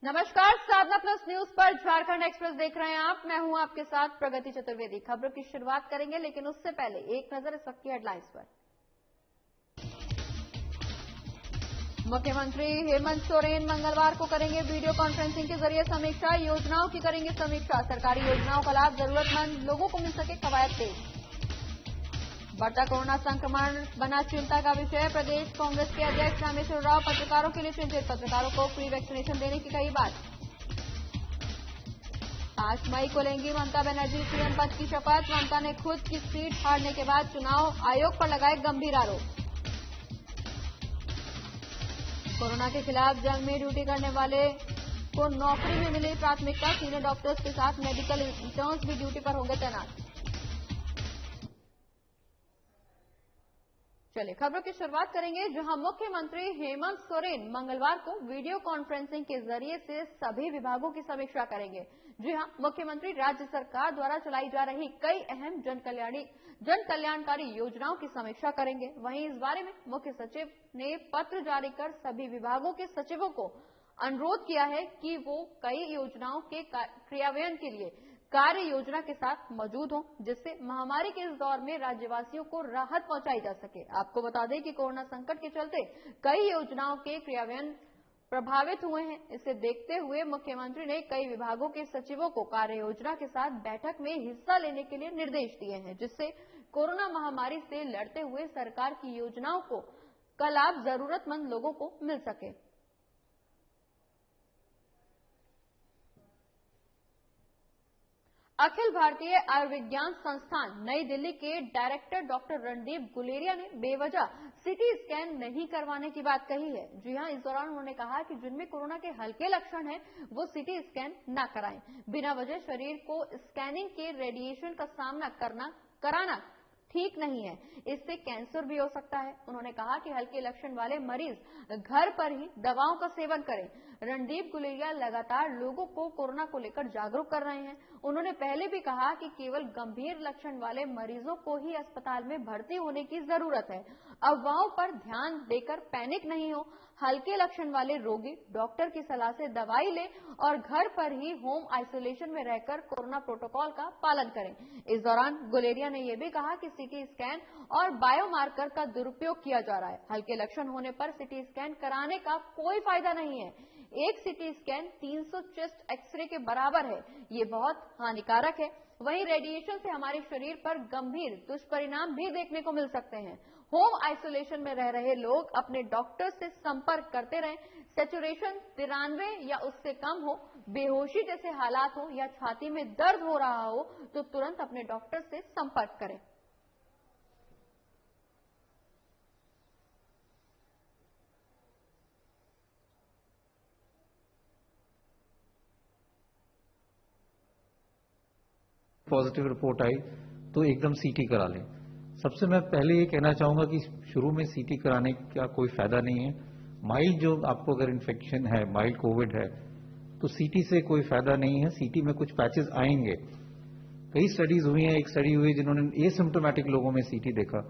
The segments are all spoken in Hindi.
नमस्कार, साधना प्लस न्यूज पर झारखंड एक्सप्रेस देख रहे हैं आप। मैं हूं आपके साथ प्रगति चतुर्वेदी। खबरों की शुरुआत करेंगे, लेकिन उससे पहले एक नजर इस वक्त की हेडलाइंस पर। मुख्यमंत्री हेमंत सोरेन मंगलवार को करेंगे वीडियो कॉन्फ्रेंसिंग के जरिए समीक्षा। योजनाओं की करेंगे समीक्षा। सरकारी योजनाओं का लाभ जरूरतमंद लोगों को मिल सके, कवायद तेज। बढ़ता कोरोना संक्रमण बना चिंता का विषय। प्रदेश कांग्रेस के अध्यक्ष रामेश्वर राव पत्रकारों के लिए चिंतित। पत्रकारों को फ्री वैक्सीनेशन देने की कही बात। 5 मई को लेंगी ममता बनर्जी सीएम पद की शपथ। ममता ने खुद की सीट हारने के बाद चुनाव आयोग पर लगाए गंभीर आरोप। कोरोना के खिलाफ जंग में ड्यूटी करने वाले को नौकरी में मिली प्राथमिकता। सीनियर डॉक्टर्स के साथ मेडिकल इंटर्न्स भी ड्यूटी पर होंगे तैनात। चलिए खबरों की शुरुआत करेंगे, जहां मुख्यमंत्री हेमंत सोरेन मंगलवार को वीडियो कॉन्फ्रेंसिंग के जरिए से सभी विभागों की समीक्षा करेंगे। जी हां, मुख्यमंत्री राज्य सरकार द्वारा चलाई जा रही कई अहम जन कल्याणकारी योजनाओं की समीक्षा करेंगे। वहीं इस बारे में मुख्य सचिव ने पत्र जारी कर सभी विभागों के सचिवों को अनुरोध किया है कि वो कई योजनाओं के क्रियान्वयन के लिए कार्य योजना के साथ मौजूद हों, जिससे महामारी के इस दौर में राज्यवासियों को राहत पहुंचाई जा सके। आपको बता दें कि कोरोना संकट के चलते कई योजनाओं के क्रियान्वयन प्रभावित हुए हैं। इसे देखते हुए मुख्यमंत्री ने कई विभागों के सचिवों को कार्य योजना के साथ बैठक में हिस्सा लेने के लिए निर्देश दिए हैं, जिससे कोरोना महामारी से लड़ते हुए सरकार की योजनाओं का लाभ जरूरतमंद लोगों को मिल सके। अखिल भारतीय आयुर्विज्ञान संस्थान नई दिल्ली के डायरेक्टर डॉक्टर रणदीप गुलेरिया ने बेवजह सीटी स्कैन नहीं करवाने की बात कही है। जी हां, इस दौरान उन्होंने कहा कि जिनमें कोरोना के हल्के लक्षण हैं, वो सीटी स्कैन न कराएं। बिना वजह शरीर को स्कैनिंग के रेडिएशन का सामना कराना ठीक नहीं है, इससे कैंसर भी हो सकता है। उन्होंने कहा कि हल्के लक्षण वाले मरीज घर पर ही दवाओं का सेवन करें। रणदीप गुलेरिया लगातार लोगों को कोरोना को लेकर जागरूक कर रहे हैं। उन्होंने पहले भी कहा कि केवल गंभीर लक्षण वाले मरीजों को ही अस्पताल में भर्ती होने की जरूरत है। अफवाहों पर ध्यान देकर पैनिक नहीं हो। हल्के लक्षण वाले रोगी डॉक्टर की सलाह से दवाई लें और घर पर ही होम आइसोलेशन में रहकर कोरोना प्रोटोकॉल का पालन करें। इस दौरान गुलेरिया ने यह भी कहा कि सीटी स्कैन और बायोमार्कर का दुरुपयोग किया जा रहा है। हल्के लक्षण होने पर सीटी स्कैन कराने का कोई फायदा नहीं है। एक सीटी स्कैन 300 चेस्ट एक्सरे के बराबर है। ये बहुत हानिकारक है। वहीं रेडिएशन से हमारे शरीर पर गंभीर दुष्परिणाम भी देखने को मिल सकते हैं। होम आइसोलेशन में रह रहे लोग अपने डॉक्टर से संपर्क करते रहें। सैचुरेशन 93 या उससे कम हो, बेहोशी जैसे हालात हो या छाती में दर्द हो रहा हो तो तुरंत अपने डॉक्टर से संपर्क करें। पॉजिटिव रिपोर्ट आई तो एकदम सीटी करा लें। सबसे मैं पहले ये कहना चाहूंगा कि शुरू में सीटी कराने का कोई फायदा नहीं है। माइल्ड जो आपको अगर इन्फेक्शन है, माइल्ड कोविड है, तो सीटी से कोई फायदा नहीं है। सीटी में कुछ पैचेस आएंगे। कई स्टडीज हुई हैं। एक स्टडी हुई जिन्होंने एसिम्टोमेटिक लोगों में सीटी देखा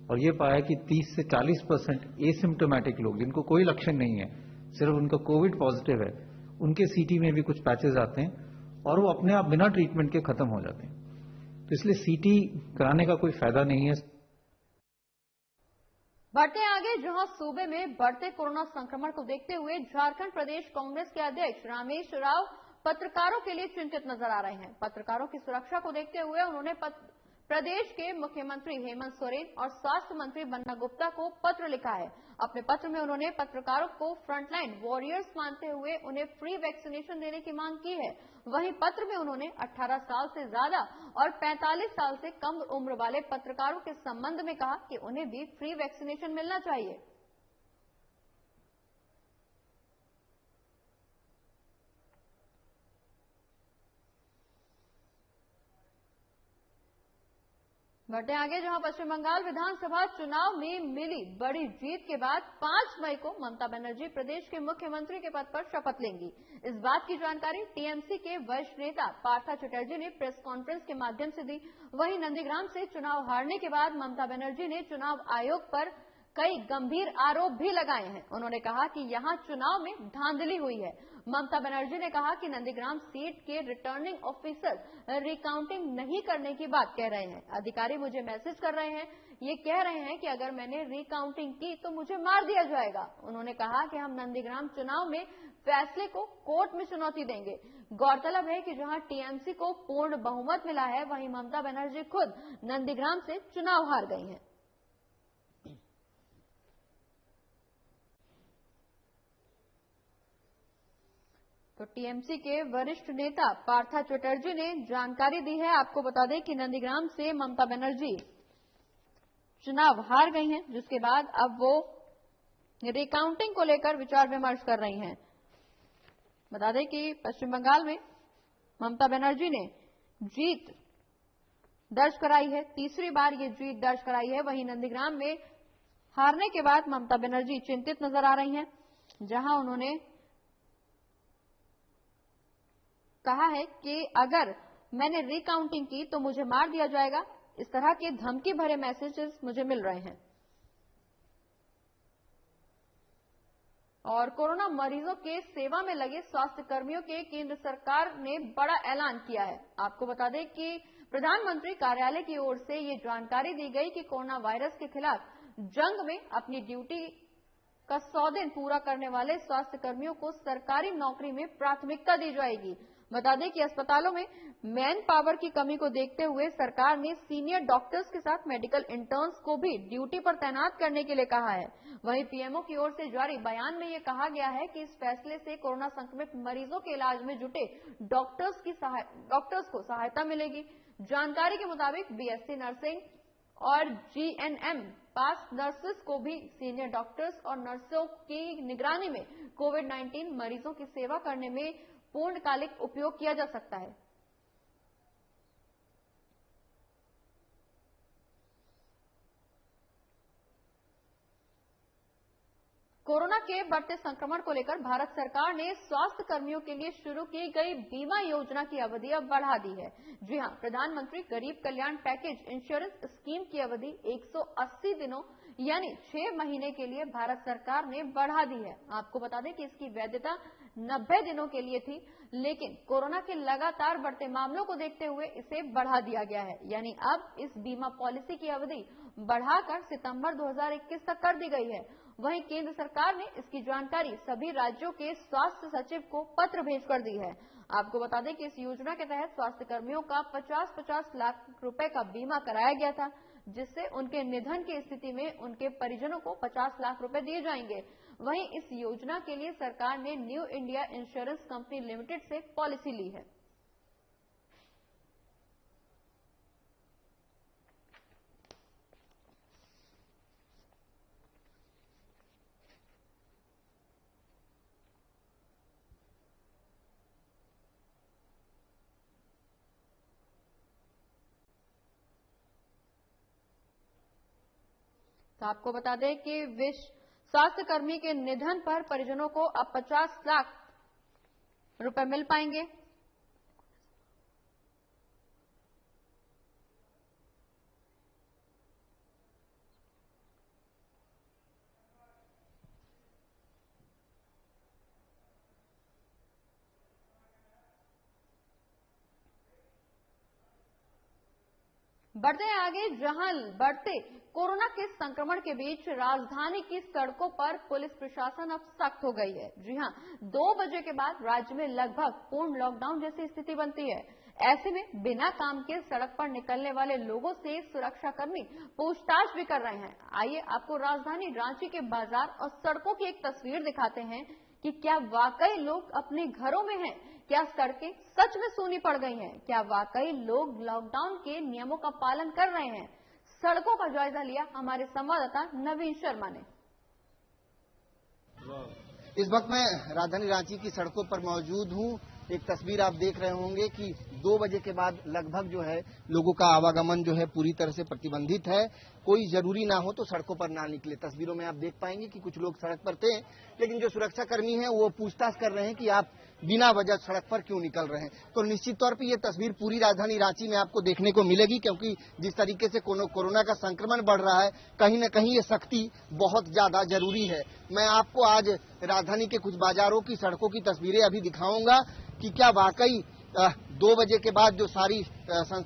और ये पाया कि 30 से 40% एसिम्टोमेटिक लोग जिनको कोई लक्षण नहीं है, सिर्फ उनका कोविड पॉजिटिव है, उनके सीटी में भी कुछ पैचेस आते हैं और वो अपने आप बिना ट्रीटमेंट के खत्म हो जाते हैं। तो इसलिए सीटी कराने का कोई फायदा नहीं है। बढ़ते आगे, जहां सूबे में बढ़ते कोरोना संक्रमण को देखते हुए झारखंड प्रदेश कांग्रेस के अध्यक्ष रामेश्वर राव पत्रकारों के लिए चिंतित नजर आ रहे हैं। पत्रकारों की सुरक्षा को देखते हुए उन्होंने प्रदेश के मुख्यमंत्री हेमंत सोरेन और स्वास्थ्य मंत्री बन्ना गुप्ता को पत्र लिखा है। अपने पत्र में उन्होंने पत्रकारों को फ्रंटलाइन वॉरियर्स मानते हुए उन्हें फ्री वैक्सीनेशन देने की मांग की है। वहीं पत्र में उन्होंने 18 साल से ज्यादा और 45 साल से कम उम्र वाले पत्रकारों के संबंध में कहा कि उन्हें भी फ्री वैक्सीनेशन मिलना चाहिए। बढ़ते आगे, जहां पश्चिम बंगाल विधानसभा चुनाव में मिली बड़ी जीत के बाद 5 मई को ममता बनर्जी प्रदेश के मुख्यमंत्री के पद पर शपथ लेंगी। इस बात की जानकारी टीएमसी के वरिष्ठ नेता पार्था चटर्जी ने प्रेस कॉन्फ्रेंस के माध्यम से दी। वहीं नंदीग्राम से चुनाव हारने के बाद ममता बनर्जी ने चुनाव आयोग पर कई गंभीर आरोप भी लगाए हैं। उन्होंने कहा कि यहां चुनाव में धांधली हुई है। ममता बनर्जी ने कहा कि नंदीग्राम सीट के रिटर्निंग ऑफिसर रिकाउंटिंग नहीं करने की बात कह रहे हैं। अधिकारी मुझे मैसेज कर रहे हैं, ये कह रहे हैं कि अगर मैंने रिकाउंटिंग की तो मुझे मार दिया जाएगा। उन्होंने कहा कि हम नंदीग्राम चुनाव में फैसले को कोर्ट में चुनौती देंगे। गौरतलब है कि जहां टीएमसी को पूर्ण बहुमत मिला है, वहीं ममता बनर्जी खुद नंदीग्राम से चुनाव हार गई हैं। तो टीएमसी के वरिष्ठ नेता पार्था चटर्जी ने जानकारी दी है। आपको बता दें कि नंदीग्राम से ममता बनर्जी चुनाव हार गई हैं, जिसके बाद अब वो रिकाउंटिंग को लेकर विचार विमर्श कर रही हैं। बता दें कि पश्चिम बंगाल में ममता बनर्जी ने जीत दर्ज कराई है, तीसरी बार ये जीत दर्ज कराई है। वहीं नंदीग्राम में हारने के बाद ममता बनर्जी चिंतित नजर आ रही हैं, जहां उन्होंने कहा है कि अगर मैंने रिकाउंटिंग की तो मुझे मार दिया जाएगा। इस तरह के धमकी भरे मैसेजेस मुझे मिल रहे हैं। और कोरोना मरीजों के सेवा में लगे स्वास्थ्य कर्मियों के केंद्र सरकार ने बड़ा ऐलान किया है। आपको बता दें कि प्रधानमंत्री कार्यालय की ओर से ये जानकारी दी गई कि कोरोना वायरस के खिलाफ जंग में अपनी ड्यूटी का 100 दिन पूरा करने वाले स्वास्थ्य कर्मियों को सरकारी नौकरी में प्राथमिकता दी जाएगी। बता दें कि अस्पतालों में मैन पावर की कमी को देखते हुए सरकार ने सीनियर डॉक्टर्स के साथ मेडिकल इंटर्न्स को भी ड्यूटी पर तैनात करने के लिए कहा है। वहीं पीएमओ की ओर से जारी बयान में यह कहा गया है कि इस फैसले से कोरोना संक्रमित मरीजों के इलाज में जुटे डॉक्टर्स को सहायता मिलेगी। जानकारी के मुताबिक बीएससी नर्सिंग और जीएनएम पास नर्सेस को भी सीनियर डॉक्टर्स और नर्सों की निगरानी में कोविड-19 मरीजों की सेवा करने में पूर्णकालिक उपयोग किया जा सकता है। कोरोना के बढ़ते संक्रमण को लेकर भारत सरकार ने स्वास्थ्य कर्मियों के लिए शुरू की गई बीमा योजना की अवधि अब बढ़ा दी है। जी हां, प्रधानमंत्री गरीब कल्याण पैकेज इंश्योरेंस स्कीम की अवधि 180 दिनों यानी 6 महीने के लिए भारत सरकार ने बढ़ा दी है। आपको बता दें कि इसकी वैधता 90 दिनों के लिए थी, लेकिन कोरोना के लगातार बढ़ते मामलों को देखते हुए इसे बढ़ा दिया गया है। यानी अब इस बीमा पॉलिसी की अवधि बढ़ाकर सितंबर 2021 तक कर दी गई है। वहीं केंद्र सरकार ने इसकी जानकारी सभी राज्यों के स्वास्थ्य सचिव को पत्र भेजकर दी है। आपको बता दें कि इस योजना के तहत स्वास्थ्य कर्मियों का 50-50 लाख रुपए का बीमा कराया गया था, जिससे उनके निधन की स्थिति में उनके परिजनों को 50 लाख रुपए दिए जाएंगे। वहीं इस योजना के लिए सरकार ने new India insurance company limited से पॉलिसी ली है। तो आपको बता दें कि विश्व स्वास्थ्य कर्मी के निधन पर परिजनों को अब 50 लाख रुपए मिल पाएंगे। बढ़ते हैं आगे, जहां बढ़ते कोरोना के संक्रमण के बीच राजधानी की सड़कों पर पुलिस प्रशासन अब सख्त हो गई है। जी हां, 2 बजे के बाद राज्य में लगभग पूर्ण लॉकडाउन जैसी स्थिति बनती है। ऐसे में बिना काम के सड़क पर निकलने वाले लोगों से सुरक्षाकर्मी पूछताछ भी कर रहे हैं। आइए आपको राजधानी रांची के बाजार और सड़कों की एक तस्वीर दिखाते हैं कि क्या वाकई लोग अपने घरों में हैं, क्या सड़कें सच में सूनी पड़ गई हैं, क्या वाकई लोग लॉकडाउन के नियमों का पालन कर रहे हैं। सड़कों का जायजा लिया हमारे संवाददाता नवीन शर्मा ने। इस वक्त मैं राजधानी रांची की सड़कों पर मौजूद हूं। एक तस्वीर आप देख रहे होंगे कि 2 बजे के बाद लगभग जो है लोगों का आवागमन जो है पूरी तरह से प्रतिबंधित है। कोई जरूरी ना हो तो सड़कों पर ना निकले। तस्वीरों में आप देख पाएंगे कि कुछ लोग सड़क पर थे, लेकिन जो सुरक्षा कर्मी हैं वो पूछताछ कर रहे हैं कि आप बिना वजह सड़क पर क्यों निकल रहे हैं। तो निश्चित तौर पे ये तस्वीर पूरी राजधानी रांची में आपको देखने को मिलेगी, क्योंकि जिस तरीके से कोरोना का संक्रमण बढ़ रहा है, कहीं न कहीं ये सख्ती बहुत ज्यादा जरूरी है। मैं आपको आज राजधानी के कुछ बाजारों की सड़कों की तस्वीरें अभी दिखाऊंगा कि क्या वाकई 2 बजे के बाद जो सारी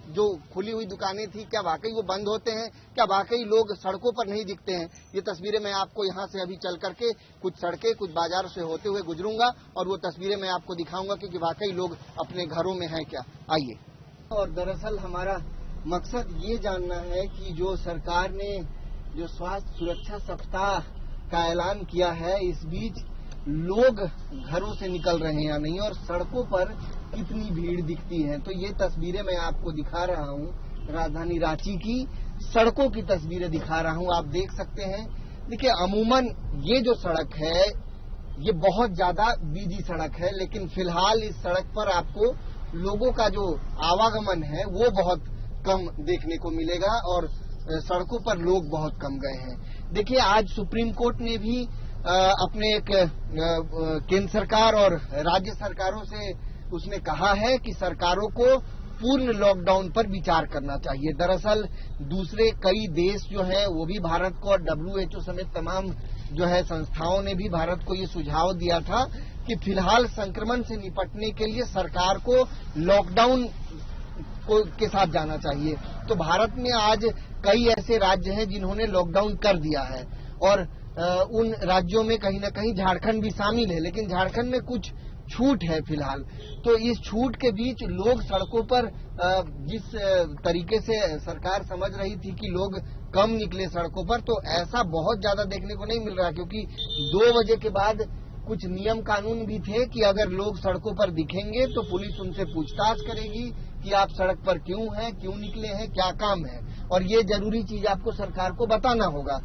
जो खुली हुई दुकानें थी, क्या वाकई वो बंद होते हैं, क्या वाकई लोग सड़कों पर नहीं दिखते हैं। ये तस्वीरें मैं आपको यहाँ से अभी चल करके कुछ सड़कें, कुछ बाजारों से होते हुए गुजरूंगा और वो तस्वीरें मैं आपको दिखाऊंगा कि वाकई लोग अपने घरों में हैं क्या। आइए। और दरअसल हमारा मकसद ये जानना है कि जो सरकार ने जो स्वास्थ्य सुरक्षा सप्ताह का ऐलान किया है, इस बीच लोग घरों से निकल रहे हैं या नहीं और सड़कों पर कितनी भीड़ दिखती है। तो ये तस्वीरें मैं आपको दिखा रहा हूँ, राजधानी रांची की सड़कों की तस्वीरें दिखा रहा हूँ। आप देख सकते हैं। देखिए, अमूमन ये जो सड़क है ये बहुत ज्यादा बिजी सड़क है, लेकिन फिलहाल इस सड़क पर आपको लोगों का जो आवागमन है वो बहुत कम देखने को मिलेगा और सड़कों पर लोग बहुत कम गए हैं। देखिए, आज सुप्रीम कोर्ट ने भी अपने एक केंद्र सरकार और राज्य सरकारों से उसने कहा है कि सरकारों को पूर्ण लॉकडाउन पर विचार करना चाहिए। दरअसल दूसरे कई देश जो हैं वो भी भारत को और WHO समेत तमाम जो है संस्थाओं ने भी भारत को ये सुझाव दिया था कि फिलहाल संक्रमण से निपटने के लिए सरकार को लॉकडाउन के साथ जाना चाहिए। तो भारत में आज कई ऐसे राज्य हैं जिन्होंने लॉकडाउन कर दिया है और उन राज्यों में कहीं न कहीं झारखंड भी शामिल है, लेकिन झारखंड में कुछ छूट है फिलहाल। तो इस छूट के बीच लोग सड़कों पर जिस तरीके से सरकार समझ रही थी कि लोग कम निकले सड़कों पर, तो ऐसा बहुत ज्यादा देखने को नहीं मिल रहा, क्योंकि 2 बजे के बाद कुछ नियम कानून भी थे कि अगर लोग सड़कों पर दिखेंगे तो पुलिस उनसे पूछताछ करेगी कि आप सड़क पर क्यों हैं, क्यों निकले हैं, क्या काम है। और ये जरूरी चीज आपको सरकार को बताना होगा,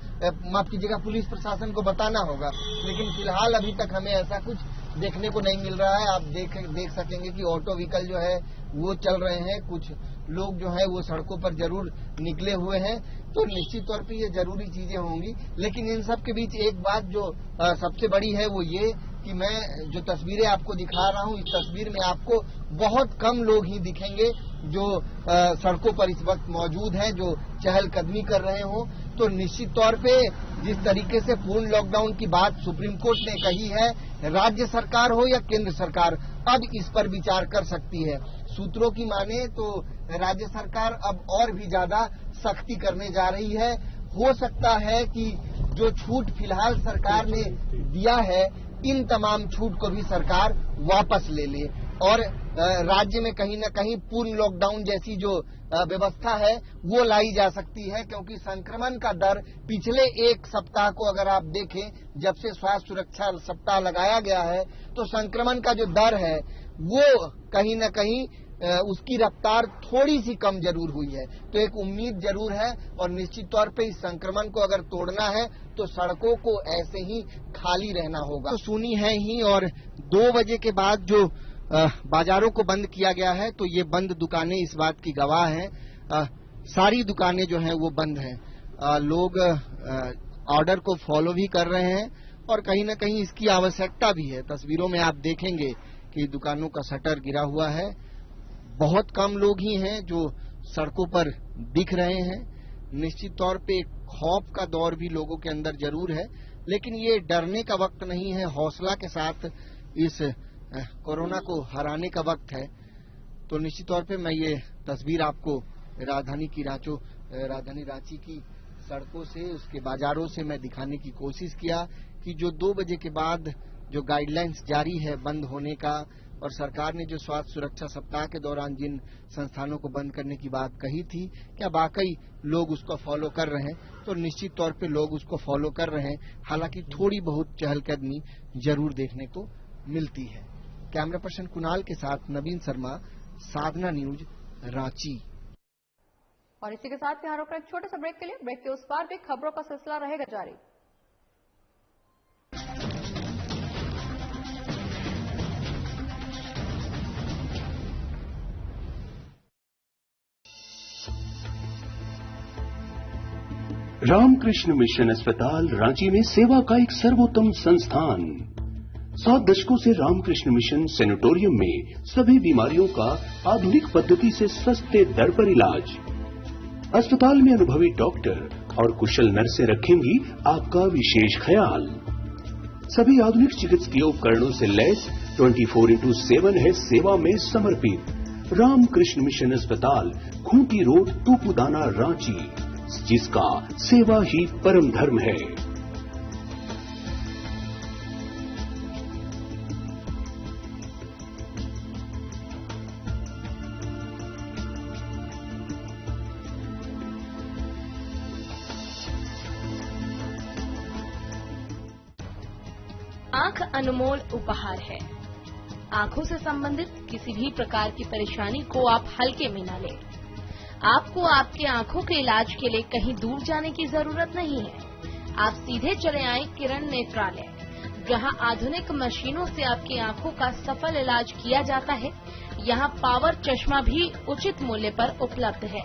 माफ कीजिएगा, पुलिस प्रशासन को बताना होगा। लेकिन फिलहाल अभी तक हमें ऐसा कुछ देखने को नहीं मिल रहा है। आप देख सकेंगे कि ऑटो व्हीकल जो है वो चल रहे हैं, कुछ लोग जो है वो सड़कों पर जरूर निकले हुए हैं। तो निश्चित तौर पे ये जरूरी चीजें होंगी। लेकिन इन सब के बीच एक बात जो सबसे बड़ी है वो ये कि मैं जो तस्वीरें आपको दिखा रहा हूँ, इस तस्वीर में आपको बहुत कम लोग ही दिखेंगे जो सड़कों पर इस वक्त मौजूद हैं, जो चहलकदमी कर रहे हों। तो निश्चित तौर पे जिस तरीके से पूर्ण लॉकडाउन की बात सुप्रीम कोर्ट ने कही है, राज्य सरकार हो या केंद्र सरकार अब इस पर विचार कर सकती है। सूत्रों की माने तो राज्य सरकार अब और भी ज्यादा सख्ती करने जा रही है। हो सकता है कि जो छूट फिलहाल सरकार ने दिया है, इन तमाम छूट को भी सरकार वापस ले ले और राज्य में कहीं न कहीं पूर्ण लॉकडाउन जैसी जो व्यवस्था है वो लाई जा सकती है, क्योंकि संक्रमण का दर पिछले 1 सप्ताह को अगर आप देखें, जब से स्वास्थ्य सुरक्षा सप्ताह लगाया गया है, तो संक्रमण का जो दर है वो कहीं न कहीं उसकी रफ्तार थोड़ी सी कम जरूर हुई है। तो एक उम्मीद जरूर है और निश्चित तौर पे इस संक्रमण को अगर तोड़ना है तो सड़कों को ऐसे ही खाली रहना होगा। तो सुनी है ही, और 2 बजे के बाद जो बाजारों को बंद किया गया है, तो ये बंद दुकानें इस बात की गवाह हैं। सारी दुकानें जो हैं वो बंद हैं। लोग ऑर्डर को फॉलो भी कर रहे हैं और कहीं न कहीं इसकी आवश्यकता भी है। तस्वीरों में आप देखेंगे कि दुकानों का शटर गिरा हुआ है। बहुत कम लोग ही हैं जो सड़कों पर दिख रहे हैं। निश्चित तौर पे खौफ का दौर भी लोगों के अंदर जरूर है, लेकिन ये डरने का वक्त नहीं है। हौसला के साथ इस कोरोना को हराने का वक्त है। तो निश्चित तौर पे मैं ये तस्वीर आपको राजधानी रांची की सड़कों से, उसके बाजारों से मैं दिखाने की कोशिश किया कि जो 2 बजे के बाद जो गाइडलाइंस जारी है बंद होने का, और सरकार ने जो स्वास्थ्य सुरक्षा सप्ताह के दौरान जिन संस्थानों को बंद करने की बात कही थी, क्या वाकई लोग उसको फॉलो कर रहे हैं। तो निश्चित तौर पे लोग उसको फॉलो कर रहे हैं, हालांकि थोड़ी बहुत चहलकदमी जरूर देखने को मिलती है। कैमरा पर्सन कुणाल के साथ नवीन शर्मा, साधना न्यूज, रांची। और इसी के साथ यहाँ रुक एक छोटे से ब्रेक के लिए। ब्रेक के उस पार भी खबरों का सिलसिला रहेगा जारी। रामकृष्ण मिशन अस्पताल रांची में सेवा का एक सर्वोत्तम संस्थान। 7 दशकों से रामकृष्ण मिशन सैनिटोरियम में सभी बीमारियों का आधुनिक पद्धति से सस्ते दर पर इलाज। अस्पताल में अनुभवी डॉक्टर और कुशल नर्सें रखेंगी आपका विशेष ख्याल। सभी आधुनिक चिकित्सकीय उपकरणों से लैस 24/7 है सेवा में समर्पित रामकृष्ण मिशन अस्पताल, खूंटी रोड, तूपुदाना, रांची, जिसका सेवा ही परम धर्म है। आंख अनमोल उपहार है। आंखों से संबंधित किसी भी प्रकार की परेशानी को आप हल्के में न लें। आपको आपके आंखों के इलाज के लिए कहीं दूर जाने की जरूरत नहीं है। आप सीधे चले आए किरण नेत्रालय, जहां आधुनिक मशीनों से आपकी आंखों का सफल इलाज किया जाता है। यहां पावर चश्मा भी उचित मूल्य पर उपलब्ध है।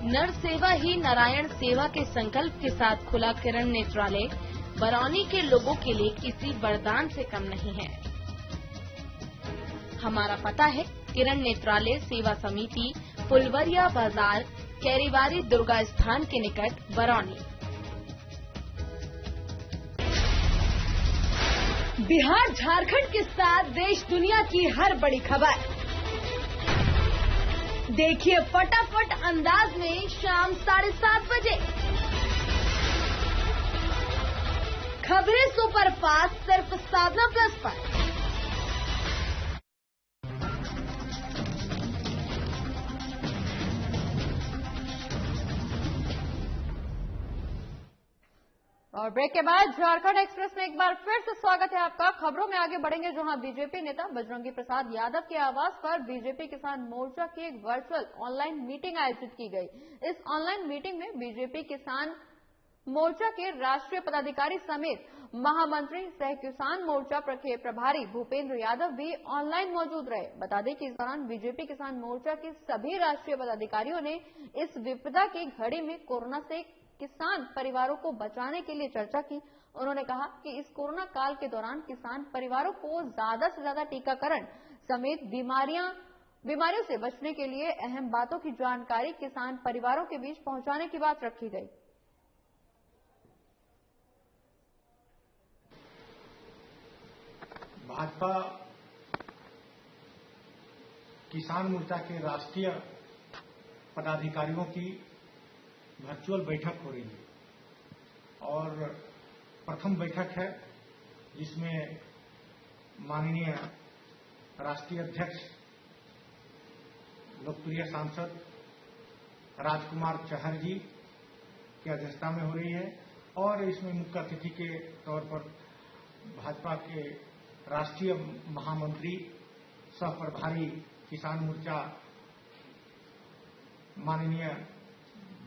नर सेवा ही नारायण सेवा के संकल्प के साथ खुला किरण नेत्रालय बरौनी के लोगों के लिए किसी वरदान से कम नहीं है। हमारा पता है किरण नेत्रालय सेवा समिति, फुलवरिया बाजार, कैरीवारी दुर्गा स्थान के निकट, बरौनी। बिहार झारखंड के साथ देश दुनिया की हर बड़ी खबर देखिए फटाफट अंदाज में शाम 7:30 बजे। खबरें सुपरफास्ट सिर्फ साधना प्लस पर। और ब्रेक के बाद झारखंड एक्सप्रेस में एक बार फिर से स्वागत है आपका। खबरों में आगे बढ़ेंगे, जहां बीजेपी नेता बजरंगी प्रसाद यादव के आवास पर बीजेपी किसान मोर्चा की एक वर्चुअल ऑनलाइन मीटिंग आयोजित की गई। इस ऑनलाइन मीटिंग में बीजेपी किसान मोर्चा के राष्ट्रीय पदाधिकारी समेत महामंत्री सह किसान मोर्चा के प्रभारी भूपेंद्र यादव भी ऑनलाइन मौजूद रहे। बता दें कि इस दौरान बीजेपी किसान मोर्चा के सभी राष्ट्रीय पदाधिकारियों ने इस विपदा की घड़ी में कोरोना से किसान परिवारों को बचाने के लिए चर्चा की। उन्होंने कहा कि इस कोरोना काल के दौरान किसान परिवारों को ज्यादा से ज्यादा टीकाकरण समेत बीमारियों से बचने के लिए अहम बातों की जानकारी किसान परिवारों के बीच पहुंचाने की बात रखी गई। भाजपा किसान मोर्चा के राष्ट्रीय पदाधिकारियों की वर्चुअल बैठक हो रही है और प्रथम बैठक है जिसमें माननीय राष्ट्रीय अध्यक्ष लोकप्रिय सांसद राजकुमार चहर जी की अध्यक्षता में हो रही है और इसमें मुख्य अतिथि के तौर पर भाजपा के राष्ट्रीय महामंत्री सह प्रभारी किसान मोर्चा माननीय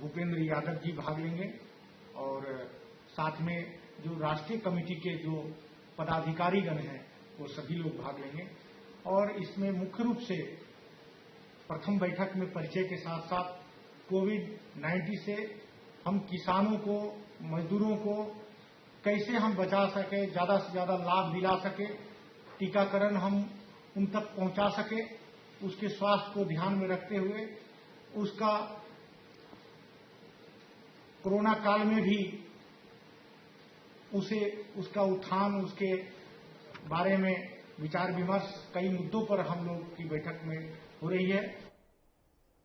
भूपेंद्र यादव जी भाग लेंगे और साथ में जो राष्ट्रीय कमेटी के जो पदाधिकारीगण हैं वो सभी लोग भाग लेंगे। और इसमें मुख्य रूप से प्रथम बैठक में परिचय के साथ साथ कोविड-19 से हम किसानों को, मजदूरों को कैसे हम बचा सके, ज्यादा से ज्यादा लाभ दिला सके, टीकाकरण हम उन तक पहुंचा सके, उसके स्वास्थ्य को ध्यान में रखते हुए उसका कोरोना काल में भी उसका उत्थान, उसके बारे में विचार विमर्श कई मुद्दों पर हम लोग की बैठक में हो रही है।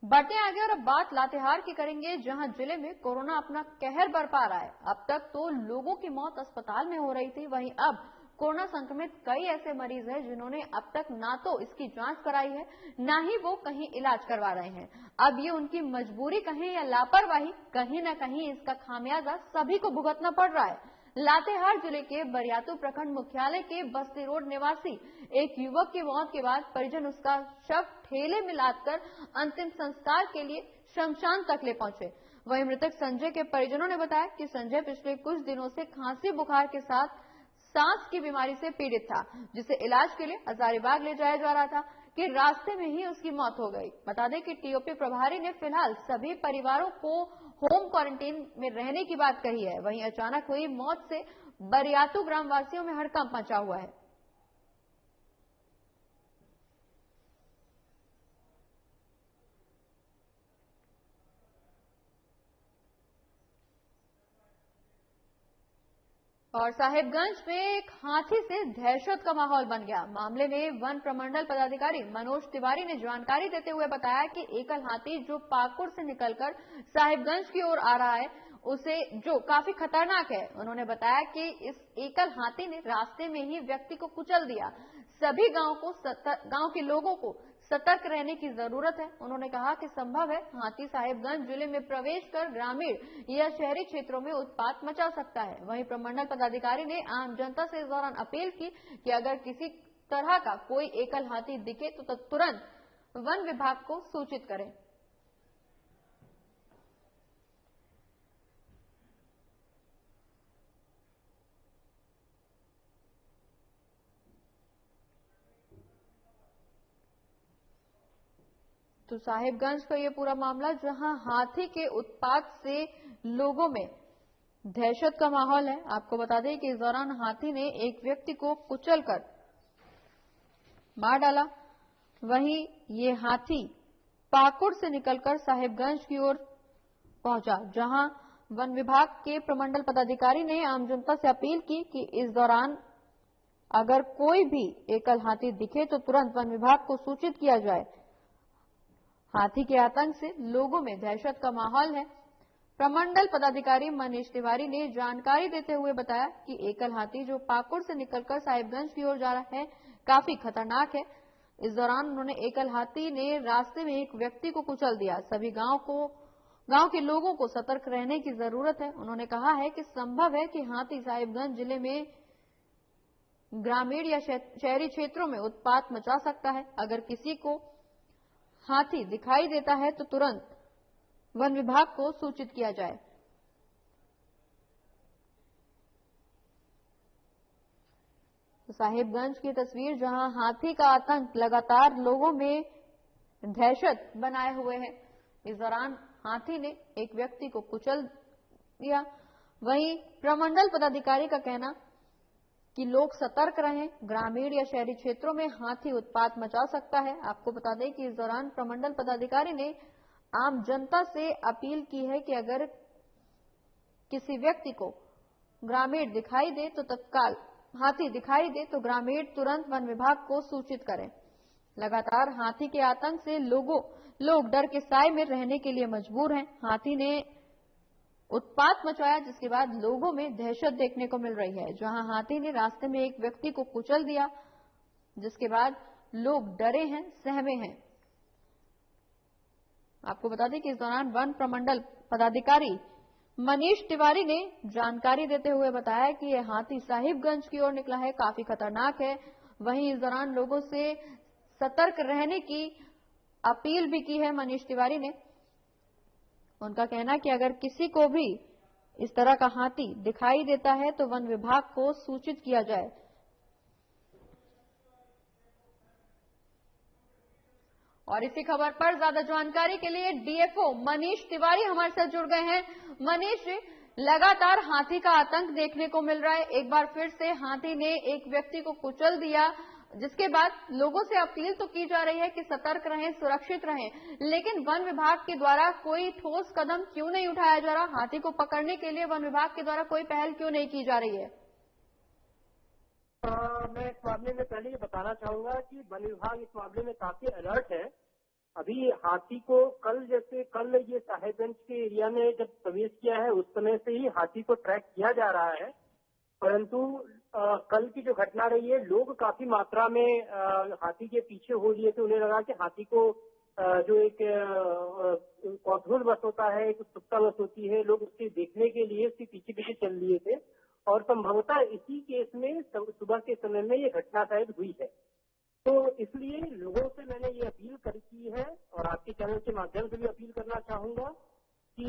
बढ़ते आगे और अब बात लातेहार की करेंगे, जहां जिले में कोरोना अपना कहर बरपा रहा है। अब तक तो लोगों की मौत अस्पताल में हो रही थी, वहीं अब कोरोना संक्रमित कई ऐसे मरीज हैं जिन्होंने अब तक ना तो इसकी जांच कराई है, ना ही वो कहीं इलाज करवा रहे हैं। अब ये उनकी मजबूरी कहें या लापरवाही, कहीं न कहीं इसका खामियाजा सभी को भुगतना पड़ रहा है। लातेहार जिले के बरियातू प्रखंड मुख्यालय के बस्ती रोड निवासी एक युवक की मौत के बाद परिजन उसका शव ठेले में लादकर अंतिम संस्कार के लिए शमशान तक ले पहुंचे। वहीं मृतक संजय के परिजनों ने बताया कि संजय पिछले कुछ दिनों से खांसी बुखार के साथ सांस की बीमारी से पीड़ित था, जिसे इलाज के लिए हजारीबाग ले जाया जा रहा था कि रास्ते में ही उसकी मौत हो गई। बता दें कि टीओपी प्रभारी ने फिलहाल सभी परिवारों को होम क्वारंटीन में रहने की बात कही है। वहीं अचानक हुई मौत से बरियातू ग्रामवासियों में हड़कंप मचा हुआ है। और साहिबगंज में एक हाथी से दहशत का माहौल बन गया। मामले में वन प्रमंडल पदाधिकारी मनोज तिवारी ने जानकारी देते हुए बताया कि एकल हाथी जो पाकुड़ से निकलकर साहिबगंज की ओर आ रहा है उसे जो काफी खतरनाक है। उन्होंने बताया कि इस एकल हाथी ने रास्ते में ही व्यक्ति को कुचल दिया। सभी गांव के लोगों को सतर्क रहने की जरूरत है। उन्होंने कहा कि संभव है हाथी साहिबगंज जिले में प्रवेश कर ग्रामीण या शहरी क्षेत्रों में उत्पात मचा सकता है। वहीं प्रमंडल पदाधिकारी ने आम जनता से इस दौरान अपील की कि अगर किसी तरह का कोई एकल हाथी दिखे तो तुरंत वन विभाग को सूचित करें। तो साहिबगंज का ये पूरा मामला, जहां हाथी के उत्पात से लोगों में दहशत का माहौल है। आपको बता दें कि इस दौरान हाथी ने एक व्यक्ति को कुचलकर मार डाला। वहीं ये हाथी पाकुड़ से निकलकर साहिबगंज की ओर पहुंचा, जहां वन विभाग के प्रमंडल पदाधिकारी ने आम जनता से अपील की कि इस दौरान अगर कोई भी एकल हाथी दिखे तो तुरंत वन विभाग को सूचित किया जाए। हाथी के आतंक से लोगों में दहशत का माहौल है। प्रमंडल पदाधिकारी मनीष तिवारी ने जानकारी देते हुए बताया कि एकल हाथी जो पाकुड़ से निकलकर साहिबगंज की ओर जा रहा है काफी खतरनाक है। इस दौरान उन्होंने एकल हाथी ने रास्ते में एक व्यक्ति को कुचल दिया। सभी गांव के लोगों को सतर्क रहने की जरूरत है। उन्होंने कहा है कि संभव है कि हाथी साहिबगंज जिले में ग्रामीण या शहरी क्षेत्रों में उत्पात मचा सकता है। अगर किसी को हाथी दिखाई देता है तो तुरंत वन विभाग को सूचित किया जाए। तो साहिबगंज की तस्वीर, जहां हाथी का आतंक लगातार लोगों में दहशत बनाए हुए है। इस दौरान हाथी ने एक व्यक्ति को कुचल दिया। वहीं प्रमंडल पदाधिकारी का कहना कि लोग सतर्क रहें, ग्रामीण या शहरी क्षेत्रों में हाथी उत्पात मचा सकता है। आपको बता दें कि इस दौरान प्रमंडल पदाधिकारी ने आम जनता से अपील की है कि अगर किसी व्यक्ति को ग्रामीण दिखाई दे तो तत्काल हाथी दिखाई दे तो ग्रामीण तुरंत वन विभाग को सूचित करें। लगातार हाथी के आतंक से लोग डर के साए में रहने के लिए मजबूर हैं। हाथी ने उत्पात मचाया, जिसके बाद लोगों में दहशत देखने को मिल रही है। जहां हाथी ने रास्ते में एक व्यक्ति को कुचल दिया, जिसके बाद लोग डरे हैं, सहमे हैं। आपको बता दें कि इस दौरान वन प्रमंडल पदाधिकारी मनीष तिवारी ने जानकारी देते हुए बताया कि यह हाथी साहिबगंज की ओर निकला है, काफी खतरनाक है। वहीं इस दौरान लोगों से सतर्क रहने की अपील भी की है मनीष तिवारी ने। उनका कहना कि अगर किसी को भी इस तरह का हाथी दिखाई देता है तो वन विभाग को सूचित किया जाए। और इसी खबर पर ज्यादा जानकारी के लिए डीएफओ मनीष तिवारी हमारे साथ जुड़ गए हैं। मनीष, लगातार हाथी का आतंक देखने को मिल रहा है। एक बार फिर से हाथी ने एक व्यक्ति को कुचल दिया, जिसके बाद लोगों से अपील तो की जा रही है कि सतर्क रहें, सुरक्षित रहें, लेकिन वन विभाग के द्वारा कोई ठोस कदम क्यों नहीं उठाया जा रहा? हाथी को पकड़ने के लिए वन विभाग के द्वारा कोई पहल क्यों नहीं की जा रही है? मैं इस मामले में पहले ये बताना चाहूंगा कि वन विभाग इस मामले में काफी अलर्ट है। अभी हाथी को कल ये साहिबगंज के एरिया में जब प्रवेश किया है उस समय से ही हाथी को ट्रैक किया जा रहा है, परंतु कल की जो घटना रही है, लोग काफी मात्रा में हाथी के पीछे हो लिए थे। उन्हें लगा कि हाथी को जो एक कौतूहल बस होता है, एक उत्सुकता बस होती है, लोग उसके देखने के लिए उसके पीछे पीछे चल लिए थे और संभवतः इसी केस में सुबह के समय में ये घटना शायद हुई है। तो इसलिए लोगों से मैंने ये अपील की है और आपके चैनल के माध्यम से भी अपील करना चाहूंगा कि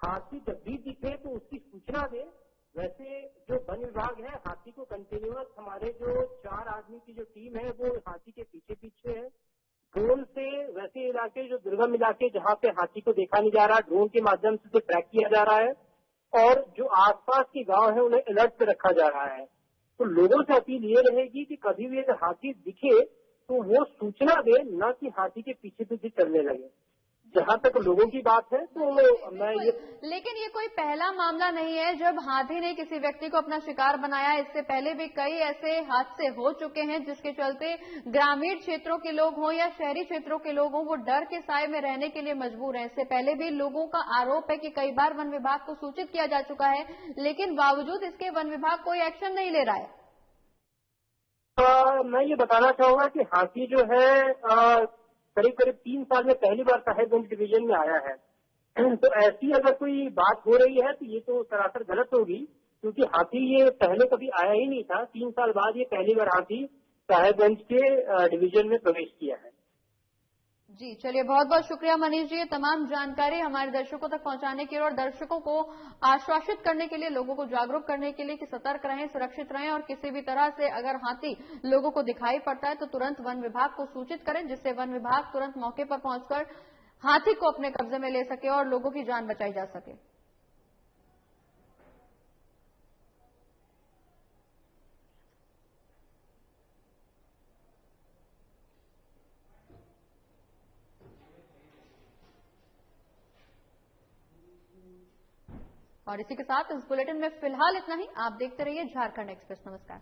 हाथी जब भी दिखे तो उसकी सूचना दे। वैसे जो वन विभाग है, हाथी को कंटिन्यूअस हमारे जो 4 आदमी की जो टीम है वो हाथी के पीछे पीछे है। ड्रोन से वैसे इलाके जो दुर्गम इलाके जहाँ पे हाथी को देखा नहीं जा रहा, ड्रोन के माध्यम से तो ट्रैक किया जा रहा है और जो आसपास के गांव है उन्हें अलर्ट पे रखा जा रहा है। तो लोगों से अपील ये रहेगी कि कभी भी अगर हाथी दिखे तो वो सूचना दे, न कि हाथी के पीछे पीछे चलने लगे। जहां तक लोगों की बात है तो मैं ये, लेकिन ये कोई पहला मामला नहीं है जब हाथी ने किसी व्यक्ति को अपना शिकार बनाया। इससे पहले भी कई ऐसे हादसे हो चुके हैं जिसके चलते ग्रामीण क्षेत्रों के लोग हों या शहरी क्षेत्रों के लोग हों, वो डर के साए में रहने के लिए मजबूर हैं। इससे पहले भी लोगों का आरोप है कि कई बार वन विभाग को सूचित किया जा चुका है, लेकिन बावजूद इसके वन विभाग कोई एक्शन नहीं ले रहा है। मैं ये बताना चाहूंगा कि हाथी जो है करीब करीब 3 साल में पहली बार साहेबगंज डिवीजन में आया है। तो ऐसी अगर कोई बात हो रही है तो ये तो सरासर गलत होगी, क्योंकि हाथी ये पहले कभी आया ही नहीं था। 3 साल बाद ये पहली बार हाथी साहेबगंज के डिवीजन में प्रवेश किया है। जी चलिए, बहुत बहुत शुक्रिया मनीष जी, ये तमाम जानकारी हमारे दर्शकों तक पहुंचाने के लिए और दर्शकों को आश्वासित करने के लिए, लोगों को जागरूक करने के लिए कि सतर्क रहें, सुरक्षित रहें और किसी भी तरह से अगर हाथी लोगों को दिखाई पड़ता है तो तुरंत वन विभाग को सूचित करें, जिससे वन विभाग तुरंत मौके पर पहुंचकर हाथी को अपने कब्जे में ले सके और लोगों की जान बचाई जा सके। और इसी के साथ इस बुलेटिन में फिलहाल इतना ही। आप देखते रहिए झारखंड एक्सप्रेस। नमस्कार।